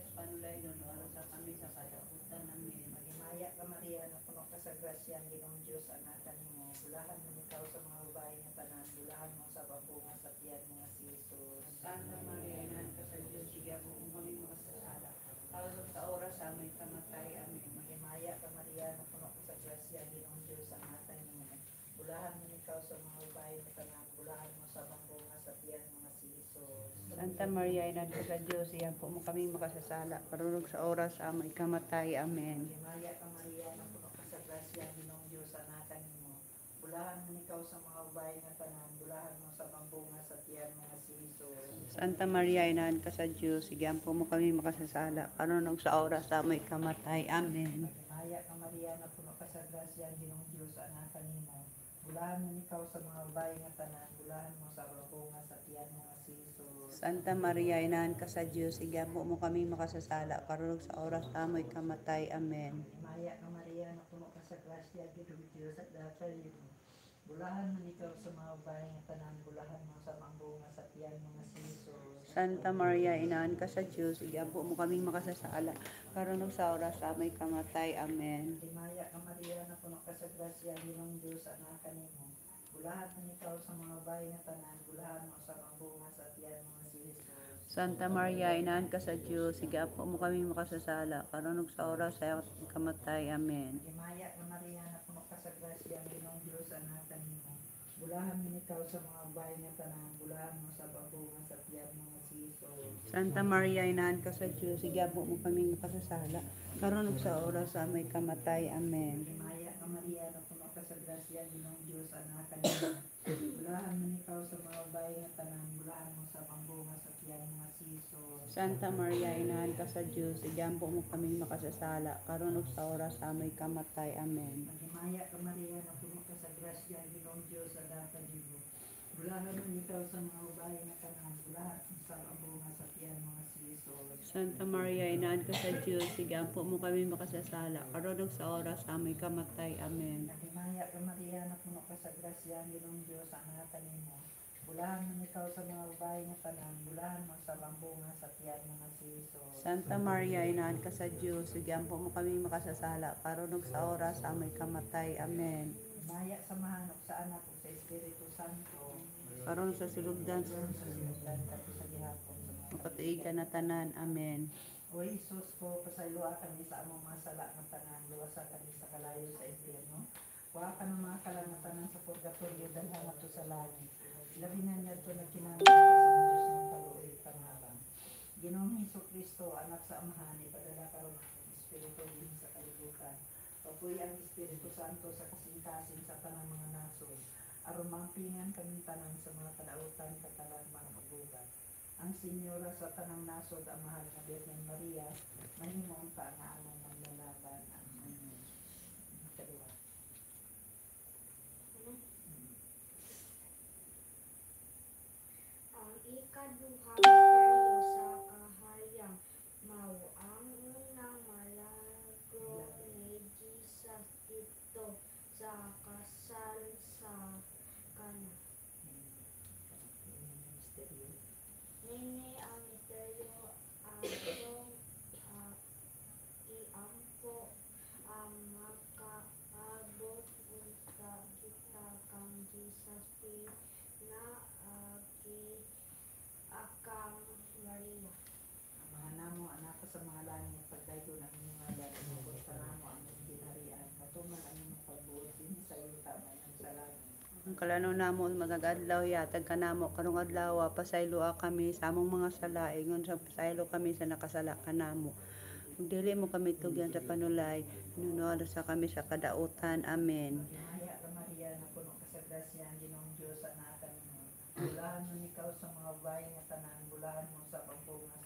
sa panulay nun, oras sa kami sa kadakutan namin. Magimaya ka Maria, na puno ka sa grasya, ang Ginoong Diyos, anak mo. Bulahan mo ikaw sa mga babae nga tanan, bulahan mo sa babunga sa tiyan mo nga si Jesus. Santa Maria, Ina ka sa Diyos, sige ako kung kami makasasala. Tawag sa oras sa aming kamatay. Amen. Magimaya ka Maria, na puno ka sa grasya, ang Ginoong Diyos, anak mo. Bulahan mo ikaw sa mga babae nga tanan, bulahan mo sa babunga sa tiyan mo nga si Jesus. Santa Maria, Ina ka sa Diyos, sige po mo kami makasasala. Parulog sa oras sa aming kamatay. Amen. Magimaya ka Maria, na puno ka sa grasya, ang Ginoong Diyos, anak mo. Bulahan mo ikaw sa mga babae nga tanan, bulahan mo sa babunga sa tiyan mo nga si Jesus. Santa Maria, Ina ka sa Diyos, sige po mo kami makasasala. Parulog sa oras sa aming kamatay. Amen. Magimaya ka Maria, na puno ka sa grasya, ang Ginoong Diyos, anak mo. Bulahan mo ikaw sa mga babae nga tanan, bulahan mo sa babunga sa tiyan mo nga si Jesus. Santa Maria, Ina ka sa Diyos, sige po mo kami makasasala. Parulog sa oras sa aming kamatay. Amen. Magimaya ka Maria, na puno ka sa grasya, ang Ginoong Diyos, anak mo. Bulahan mo ikaw sa mga babae nga tanan, bulahan mo sa babunga sa tiyan mo nga si Jesus. Santa Maria, Inaan ka sa Diyos, igiampo mo kaming makasasala, karunong sa oras sa aming kamatay. Amen. Magimaya ka Maria, na puno ka sa grasya, ang Ginoong Diyos, anak mo. Bulahan mo ikaw sa mga babae nga tanan, bulahan mo sa babunga sa tiyan mo nga si Jesus. Santa Maria, Inaan ka sa Diyos, igiampo mo kaming makasasala, karunong sa oras sa aming kamatay. Amen. Magimaya ka Maria, na puno ka sa grasya, ang Ginoong Diyos, anak mo. Bulahan mo ikaw sa mga babae nga tanan, bulahan mo sa babunga sa tiyan mo nga si Jesus. Santa Maria, Inaan ka sa Diyos, igiampo mo kaming makasasala, karunong sa oras sa aming kamatay. Amen. Magimaya ka Maria, na puno ka sa grasya, ang Ginoong Diyos, anak mo. Bulahan mo ikaw sa mga babae nga tanan, bulahan mo sa babunga sa tiyan mo nga si Jesus. Santa Maria, Inaan ka sa Diyos, igiampo mo kaming makasasala, karunong sa oras sa aming kamatay. Amen. Magimaya ka Maria, na puno ka sa grasya, ang Ginoong Diyos, anak mo. Bulahan mo ikaw sa mga babae nga tanan, bulahan mo sa babunga sa tiyan mo nga si Jesus. Santa Maria, Inaan ka sa Diyos, igiampo mo kaming makasasala, karunong sa oras sa aming kamatay. Amen. Magimaya ka Maria, na puno ka sa grasya, ang Ginoong Diyos, anak mo. Bulahan mo ikaw sa mga babae nga tanan, bulahan mo sa babunga sa tiyan mo nga si Jesus. Santa Maria, Inaan ka sa Diyos, igiampo mo kaming makasasala, karunong sa oras sa aming kamatay. Amen. Maya sa mahanok sa anak o sa Espiritu Santo, Karunong sa silugdan, sa sinugdan kato sa gihapon sa mga mapatiigan na tanan. Amen. O Jesus ko, pasayloa kami sa among mga sala ng tanan, luwasa kami sa kalayo sa impyerno. Wa ka ng mga kalangatanan sa purgatorio, dalhan ato sa langit. Labinan niya ito na kinanglan ka sa Diyos ng kaluoy pangalan. Ginoong Hesukristo, anak sa amahan, ipadala ka ron ang Espiritu din sa kalibutan. Papuy ang Espiritu Santo sa kasing-kasing sa tanang mga nasod. Aron mampingan kami tanan sa mga kadautan katalag mga kabugat. Ang Senyora sa tanang nasod, ang mahal na Birhen Maria, mahimong ta nga among maglalaban. Amen. Kaliwa. Ang ikaduhang misteryo sa kahariang mao ang unang malagro ni Jesus dito sa kasal sa Kana. Misteryo. Nini ang misteryo atong iampo ang makaabot unta kita kang Jesus pinaagi akang Maria. Ang mga namo, anak ko sa mga langit, pagdaygo ng inyong ngalan, umabot sa namo ang inyong ginharian, katuman ang inyong pagbuot din sa yuta man ang sa langit. Ang kalano namo magagadlaw yatag kanamo karong adlaw pasaylo kami sa among mga sala ingon sa pasaylo kami sa nakasala kanamo. Ug dili mo kami tugyan sa panulay, nunualo sa kami sa kadautan. Amen. Magimaya ka Maria, na puno ka sa grasya, ang Ginoong Diyos, anak mo. Bulahan mo ikaw sa mga babae nga tanan, bulahan mo sa pagpunga